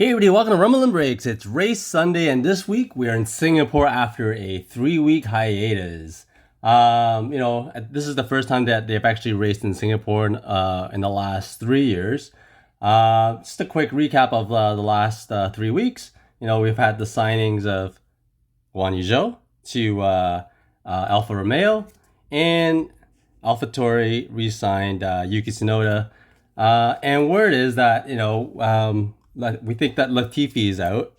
Hey everybody, welcome to Rumble and Breaks. It's race Sunday, and this week we are in Singapore after a 3-week hiatus. This is the first time that they've actually raced in Singapore in the last 3 years. Just a quick recap of the last 3 weeks. We've had the signings of Guan Yu Zhou to Alfa Romeo, and AlphaTauri re-signed Yuki Tsunoda. And word is that we think that Latifi is out,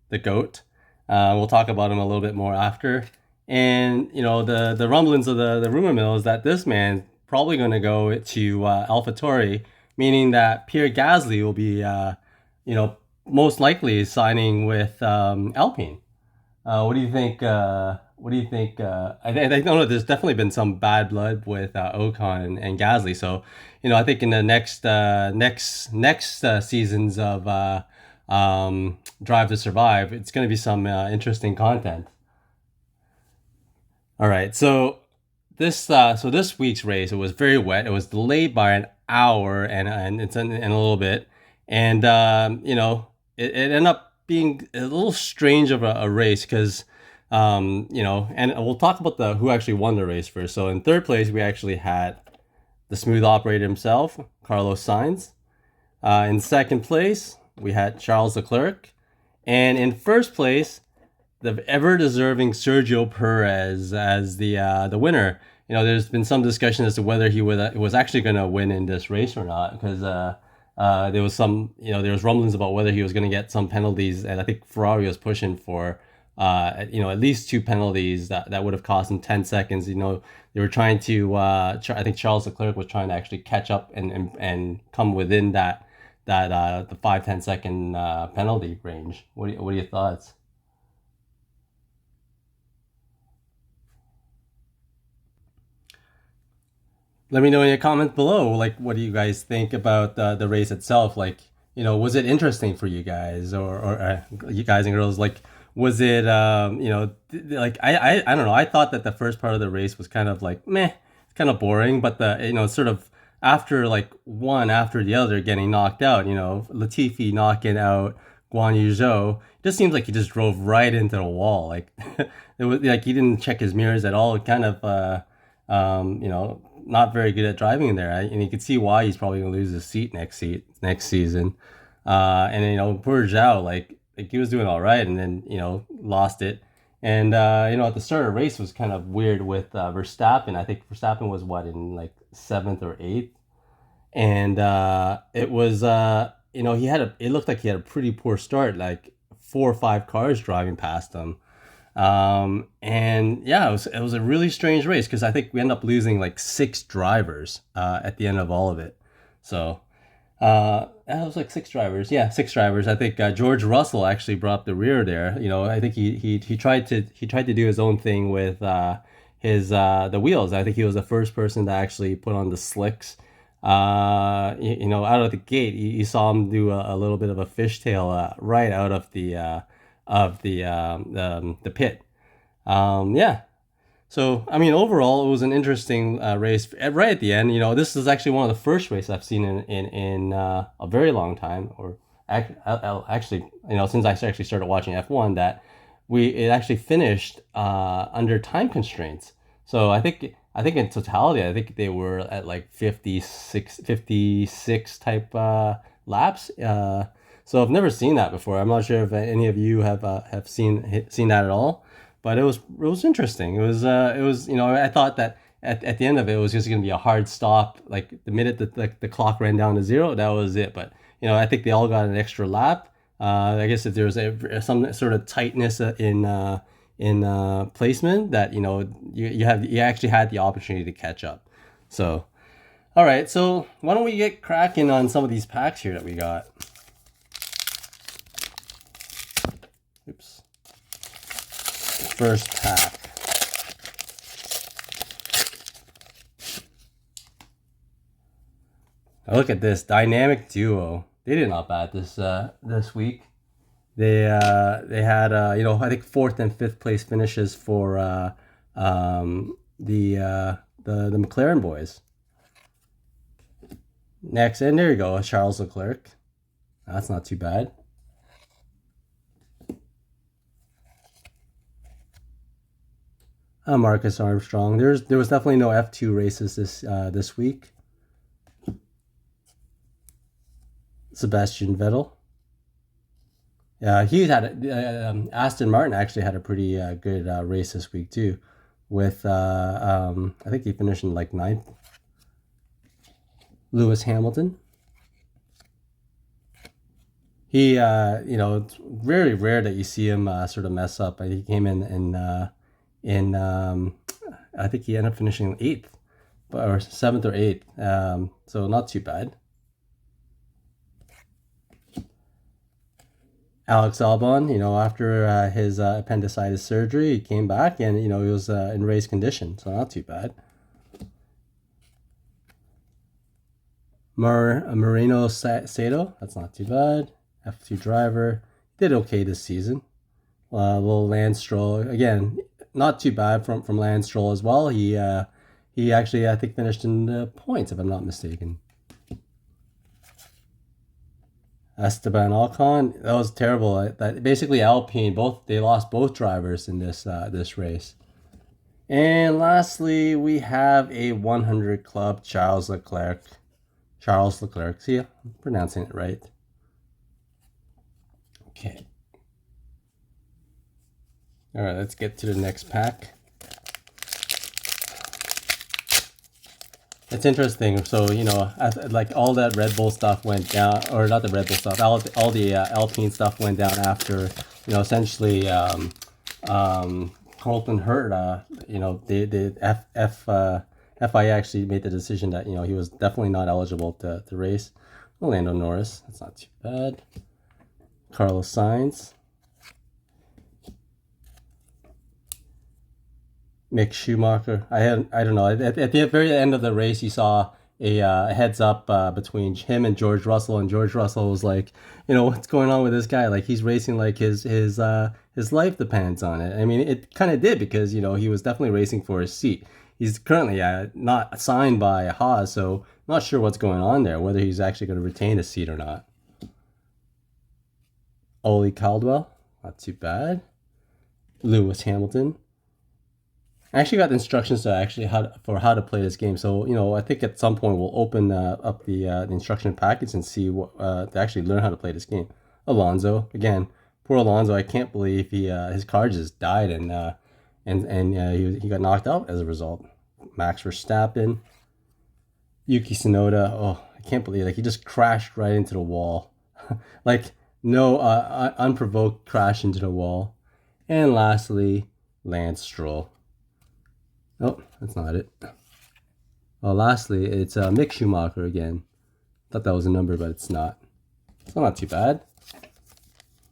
the GOAT. We'll talk about him a little bit more after. And, the rumblings of the rumor mill is that this man's probably going to go to AlphaTauri, meaning that Pierre Gasly will be, most likely signing with Alpine. What do you think? I know there's definitely been some bad blood with Ocon and Gasly. So, I think in the next seasons of Drive to Survive, it's going to be some interesting content. All right, so this week's race, it was very wet. It was delayed by an hour and it's in a little bit, and it ended up being a little strange of a race because. And we'll talk about who actually won the race first. So in third place, we actually had the smooth operator himself, Carlos Sainz. In second place, we had Charles Leclerc. And in first place, the ever-deserving Sergio Perez as the winner. There's been some discussion as to whether he was actually going to win in this race or not, because there was there was rumblings about whether he was going to get some penalties, and I think Ferrari was pushing for at least 2 penalties that would have cost him 10 seconds. They were trying to, I think Charles Leclerc was trying to actually catch up and come within the 5-10 second penalty range. What are your thoughts? Let me know in your comments below. What do you guys think about the race itself? Was it interesting for you guys or you guys and girls? Was it I don't know. I thought that the first part of the race was kind of meh, it's kind of boring, but sort of after one after the other getting knocked out, Latifi knocking out Guan Yu Zhou, it just seems like he just drove right into the wall. It was he didn't check his mirrors at all. Kind of not very good at driving in there, and you can see why he's probably gonna lose his seat next season. And poor Zhao, he was doing all right, and then lost it. And at the start of the race was kind of weird with Verstappen. I think Verstappen was in 7th or 8th, and it was it looked like he had a pretty poor start, 4 or 5 cars driving past him. And yeah, it was a really strange race because I think we ended up losing 6 drivers at the end of all of it. So it was 6 drivers. Yeah, 6 drivers. I think George Russell actually brought up the rear there. I think he tried to do his own thing with the wheels. I think he was the first person to actually put on the slicks. Out of the gate, you saw him do a little bit of a fishtail right out of the pit. Yeah. So, overall, it was an interesting race. Right at the end, this is actually one of the first races I've seen in a very long time, or actually, since I actually started watching F1, that it actually finished under time constraints. So I think in totality, I think they were at 56 type laps. So I've never seen that before. I'm not sure if any of you have seen that at all. But it was interesting. It was I thought that at the end of it was just going to be a hard stop. The minute that the clock ran down to 0, that was it. But I think they all got an extra lap. I guess if there was some sort of tightness in placement, that you actually had the opportunity to catch up. So, all right. So why don't we get cracking on some of these packs here that we got? Oops. First pack. Now look at this dynamic duo. They did not bad this week. They had I think 4th and 5th place finishes for the McLaren boys. Next, and there you go, Charles Leclerc. That's not too bad. Marcus Armstrong. There was definitely no F2 races this week. Sebastian Vettel. He had Aston Martin actually had a pretty good race this week too, with I think he finished in like 9th. Lewis Hamilton. He it's very rare that you see him sort of mess up. He came in I think he ended up finishing 8th, or 7th or 8th. So not too bad. Alex Albon, after his appendicitis surgery, he came back and he was in race condition, so not too bad. Marino Sato, that's not too bad. F2 driver, did okay this season. Little Lance Stroll, again, not too bad from Lance Stroll as well. He actually, I think, finished in the points, if I'm not mistaken. Esteban Ocon, that was terrible. Basically Alpine, they lost both drivers in this race. And lastly, we have a 100 club, Charles Leclerc. See, I'm pronouncing it right. Okay. All right, let's get to the next pack. It's interesting. So, like all that Red Bull stuff went down, or not the Red Bull stuff, all the Alpine stuff went down after, essentially Colton hurt. FIA actually made the decision that, he was definitely not eligible to race. Lando Norris, that's not too bad. Carlos Sainz. Mick Schumacher. I don't know. At the very end of the race, you saw a heads up between him and George Russell, and George Russell was like, what's going on with this guy? Like, he's racing like his life depends on it. I mean, it kind of did, because he was definitely racing for his seat. He's currently not signed by Haas, so not sure what's going on there, whether he's actually going to retain his seat or not. Ole Caldwell, not too bad. Lewis Hamilton. I actually got instructions to how to play this game. So, I think at some point we'll open up the instruction package and see what to actually learn how to play this game. Alonso, again, poor Alonso. I can't believe his car just died and he got knocked out as a result. Max Verstappen, Yuki Tsunoda. Oh, I can't believe he just crashed right into the wall, like no unprovoked crash into the wall. And lastly, Lance Stroll. Oh, that's not it. Well, lastly, it's Mick Schumacher again. Thought that was a number, but it's not. So not too bad.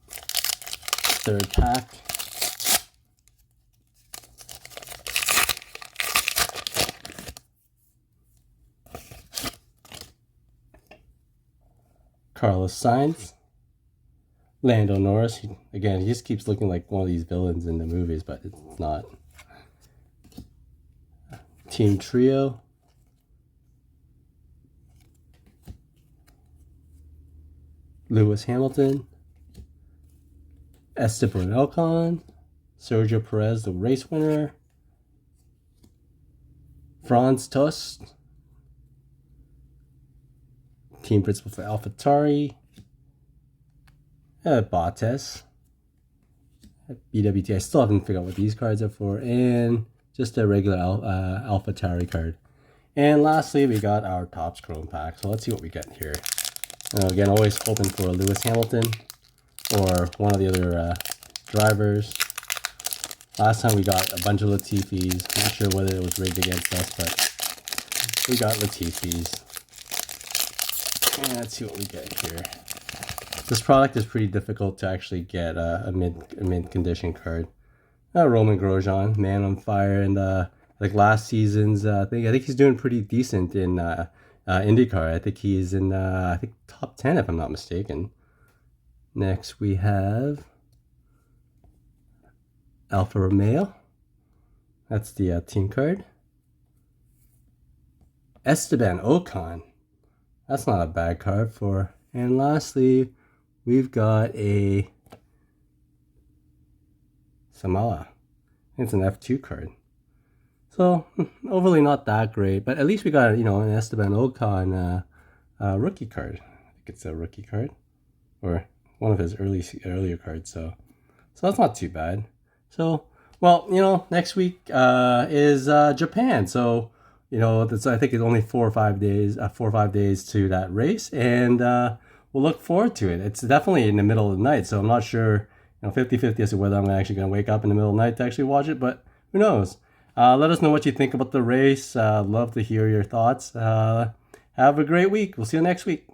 Third pack. Carlos Sainz. Lando Norris. He just keeps looking like one of these villains in the movies, but it's not. Team Trio. Lewis Hamilton. Esteban Ocon. Sergio Perez, the race winner. Franz Tost. Team principal for AlphaTauri. Bottas. BWT. I still haven't figured out what these cards are for. And just a regular AlphaTauri card. And lastly, we got our Topps Chrome pack. So let's see what we get here. Again, always hoping for a Lewis Hamilton or one of the other drivers. Last time we got a bunch of Latifis. Not sure whether it was rigged against us, but we got Latifis. And let's see what we get here. This product is pretty difficult to actually get a mid condition card. Roman Grosjean, man on fire, and like last season's, I think he's doing pretty decent in IndyCar. I think he's in top 10 if I'm not mistaken. Next we have Alfa Romeo. That's the team card. Esteban Ocon. That's not a bad card for. And lastly, we've got a Samala. It's an F2 card. So overly not that great, but at least we got, an Esteban Ocon rookie card. I think it's a rookie card, or one of his earlier cards. So that's not too bad. So, well, next week is Japan. So, I think it's only 4 or 5 days to that race, and we'll look forward to it. It's definitely in the middle of the night, so I'm not sure, 50-50 as to whether I'm actually going to wake up in the middle of the night to actually watch it, but who knows? Let us know what you think about the race. Love to hear your thoughts. Have a great week. We'll see you next week.